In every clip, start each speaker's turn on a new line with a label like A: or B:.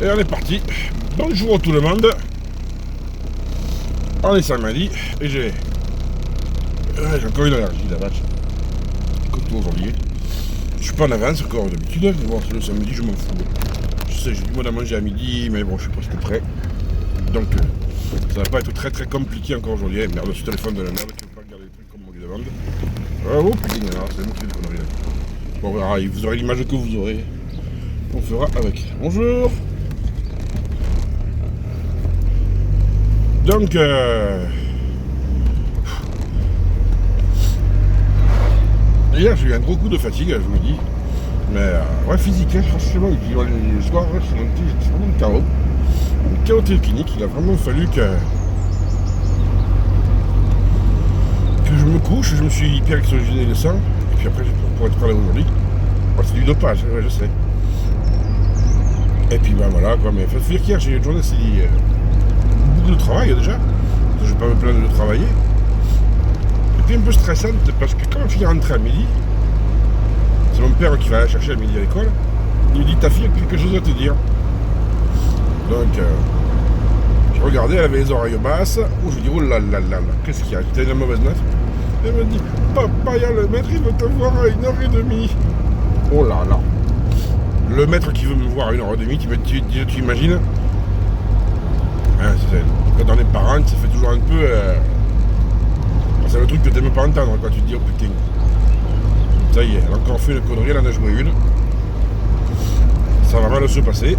A: Et on est parti. Bonjour tout le monde. On est samedi et j'ai encore une allergie, la vache. Comme tout aujourd'hui. Je suis pas en avance encore d'habitude, mais bon, c'est le samedi, je m'en fous. Je sais, j'ai du mal à manger à midi, mais bon, je suis presque prêt. Donc, ça va pas être très très compliqué encore aujourd'hui. Merde, ce téléphone de la merde qui veut pas regarder les trucs comme on lui demande. Oh putain, alors, c'est moi qui fais des conneries là. Bon, on verra, vous aurez l'image que vous aurez. On fera avec. Bonjour. Donc, hier j'ai eu un gros coup de fatigue, je vous le dis. Mais ouais, physique, hein, franchement, le soir, j'étais vraiment KO. KO clinique, il a vraiment fallu que je me couche, je me suis hyper oxygéné le sang, et puis après, pour être parlé aujourd'hui. Bon, c'est du dopage, ouais, je sais. Et puis ben voilà, quoi, mais il faut dire qu'hier j'ai eu une journée, c'est beaucoup de travail déjà. Je vais pas me plaindre de travailler. Et puis un peu stressante parce que quand ma fille rentre à midi, c'est mon père qui va la chercher à midi à l'école, il me dit ta fille a quelque chose à te dire. Donc je regardais, elle avait les oreilles basses, où je dis oh là là là là, qu'est-ce qu'il y a? J'étais une mauvaise note. Elle me dit papa, y a le maître, il veut te voir à 1h30. Oh là là. Le maître qui veut me voir à 1h30, tu imagines? Hein, quand on est parent, ça fait toujours un peu. C'est le truc que t'aimes pas entendre quand tu te dis oh putain. Ça y est, elle a encore fait une connerie, elle en a joué une. Ça va mal se passer.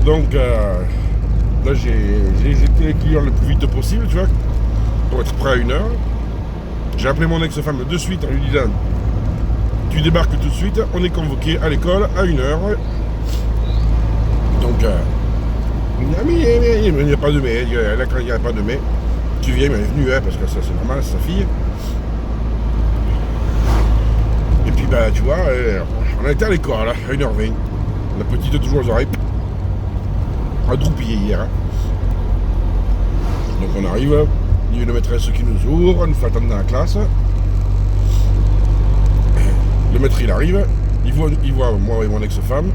A: Donc là j'ai été les clients le plus vite possible, tu vois, pour être prêt à 1h. J'ai appelé mon ex-femme de suite en lui disant tu débarques tout de suite, on est convoqué à l'école à 1h. Donc il n'y a pas de mais, là quand il n'y a pas de mais, tu viens, mais elle est venue, hein, parce que ça c'est normal, c'est sa fille. Et puis bah tu vois, on a été à l'école à 1h20. La petite toujours aux oreilles. On a droupillé hier. Hein. Donc on arrive, il y a une maîtresse qui nous ouvre, elle nous fait attendre dans la classe. Le maître il arrive, il voit moi et mon ex-femme.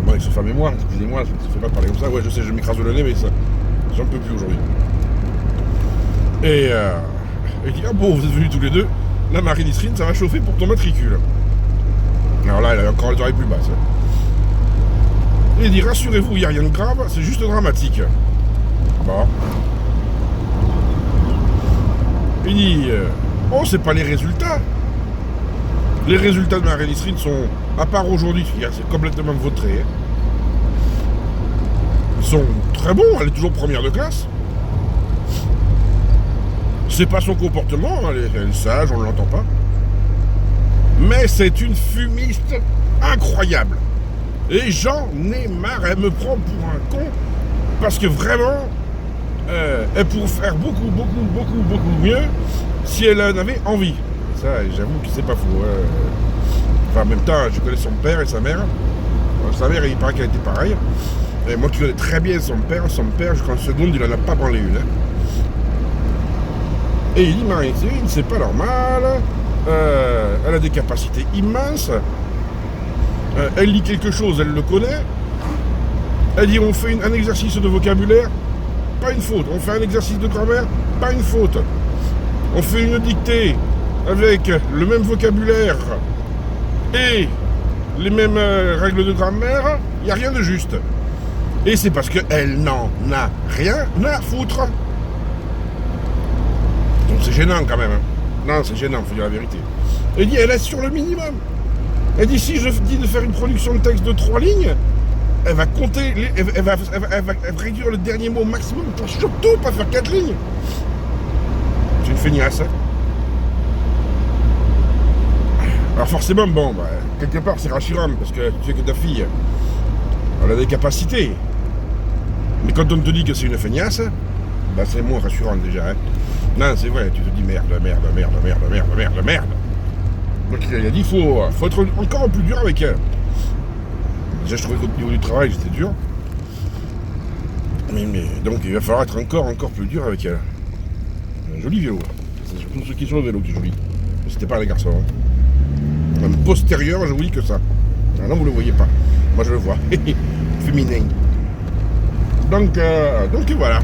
A: Mon ex-femme et moi, excusez-moi, ça ne fait pas parler comme ça. Ouais, je sais, je m'écrase le nez, mais ça, j'en peux plus aujourd'hui. Et il dit, ah bon, vous êtes venus tous les deux, la Marie-Nistrine, ça va chauffer pour ton matricule. Alors là, elle a encore les oreilles plus basses. Hein. Et il dit, rassurez-vous, il n'y a rien de grave, c'est juste dramatique. Bon. Il dit, oh, c'est pas les résultats. Les résultats de Marie-Nistrine sont, à part aujourd'hui, c'est complètement vautré. Hein. Ils sont très bons, elle est toujours première de classe. C'est pas son comportement, elle est sage, on ne l'entend pas. Mais c'est une fumiste incroyable. Et j'en ai marre, elle me prend pour un con. Parce que vraiment, elle pourrait faire beaucoup mieux si elle en avait envie. Ça, j'avoue que c'est pas faux. Enfin, en même temps, je connais son père et sa mère. Sa mère, il paraît qu'elle était pareille. Et moi qui connais très bien son père, jusqu'en seconde, il en a pas branlé une. Hein. Et il dit, Marie-Nistrine, c'est pas normal. Elle a des capacités immenses. Elle lit quelque chose, elle le connaît. Elle dit, on fait un exercice de vocabulaire, pas une faute. On fait un exercice de grammaire, pas une faute. On fait une dictée avec le même vocabulaire et les mêmes règles de grammaire, il n'y a rien de juste. Et c'est parce qu'elle n'en a rien à foutre. Donc c'est gênant quand même. Hein. Non, c'est gênant, il faut dire la vérité. Elle dit, elle est sur le minimum. Elle dit, si je dis de faire une production de texte de 3 lignes, elle va compter, elle va réduire le dernier mot au maximum pour surtout pas faire 4 lignes. C'est une feignasse. Hein. Alors forcément, bon, bah, quelque part c'est rassurant parce que tu sais que ta fille, elle a des capacités. Mais quand on te dit que c'est une feignasse, bah c'est moins rassurant déjà. Hein. Non, c'est vrai, tu te dis merde. Donc il a dit, faut être encore plus dur avec elle. Déjà je trouvais qu'au niveau du travail c'était dur. Mais donc il va falloir être encore plus dur avec elle. Un joli vélo. C'est surtout ceux qui sont au vélo qui est joli. Mais c'était pas les garçons. Hein. Même postérieur, je vous dis que ça. Ah non, vous le voyez pas. Moi je le vois. féminin. Donc voilà.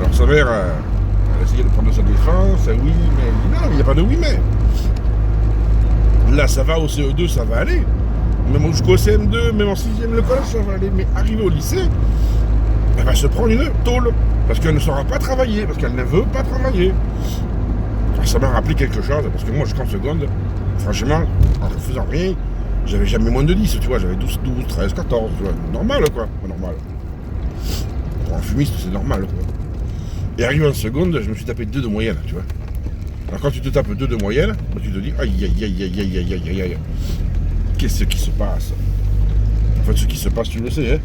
A: Alors sa mère, elle a essayé de prendre sa défense, oui, mais non, il n'y a pas de oui, mais. Là, ça va au CE2, ça va aller. Même jusqu'au CM2, même en 6e, le collège, ça va aller. Mais arrivé au lycée, elle va se prendre une tôle. Parce qu'elle ne saura pas travailler, parce qu'elle ne veut pas travailler. Ça m'a rappelé quelque chose, parce que moi, jusqu'en seconde, franchement, en ne faisant rien, j'avais jamais moins de 10, tu vois, j'avais 12, 13, 14, tu vois. Normal, quoi. Pas normal. Pour un fumiste, c'est normal, quoi. Et arrivé en seconde, je me suis tapé 2 de moyenne, tu vois. Alors quand tu te tapes 2 de moyenne, tu te dis, aïe, aïe, aïe, aïe, aïe, aïe, aïe, aïe. Qu'est-ce qui se passe? En fait, ce qui se passe, tu le sais, hein.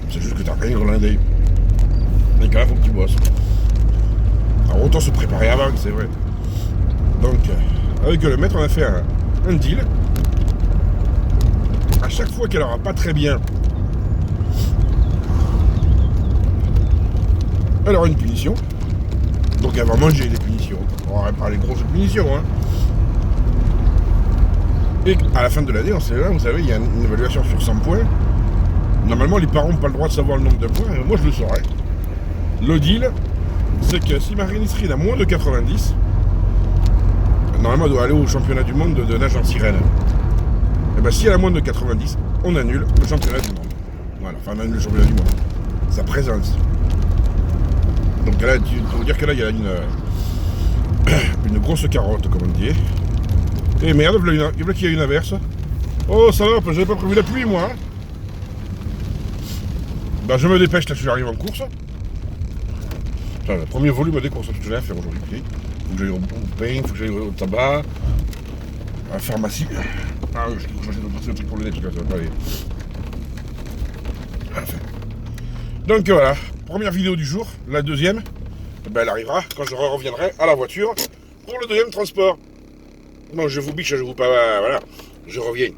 A: C'est juste que t'as rien grelindé. Et là, faut que tu bosses. Alors, autant se préparer avant, c'est vrai. Donc, avec le maître, on a fait un deal. À chaque fois qu'elle aura pas très bien, elle aura une punition. Donc, elle va manger des punitions. On va parler grosses punitions, hein. Et à la fin de l'année, on sait, vous savez, il y a une évaluation sur 100 points. Normalement, les parents n'ont pas le droit de savoir le nombre de points. Moi, je le saurais. Le deal, c'est que si Marine Nisrine a moins de 90, normalement, elle doit aller au championnat du monde de nage en sirène. Et bien, si elle a moins de 90, on annule le championnat du monde. Voilà, enfin, on annule le championnat du monde. Sa présence. Donc là, il faut dire que là, il y a une grosse carotte, comme on dit. Et merde, voilà qu'il y a une averse. Oh, salope, j'avais pas prévu la pluie, moi. Hein. Ben, je me dépêche, là, je arrive en course. Enfin, le premier volume des courses que j'ai à faire aujourd'hui. Faut que j'aille au pain, faut que j'aille au tabac, à la pharmacie. Ah, je vais changer de truc pour le nez, parce que ça va pas aller. Enfin. Donc voilà, première vidéo du jour. La deuxième, ben, elle arrivera quand je reviendrai à la voiture pour le deuxième transport. Bon, je vous biche, je vous pas, voilà, je reviens.